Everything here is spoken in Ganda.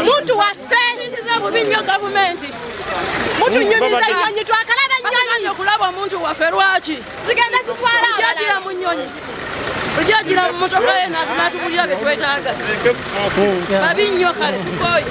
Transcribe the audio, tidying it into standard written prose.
Muntu waffe bubinyo government muntu nyonyiza nyonyi twakalaba nyonyi kulaba muntu waffe lwaki zigenda zitwala yagira mu nyonyi yagira mu motoka yena natubulira betwetaaga babinyo kale tukoye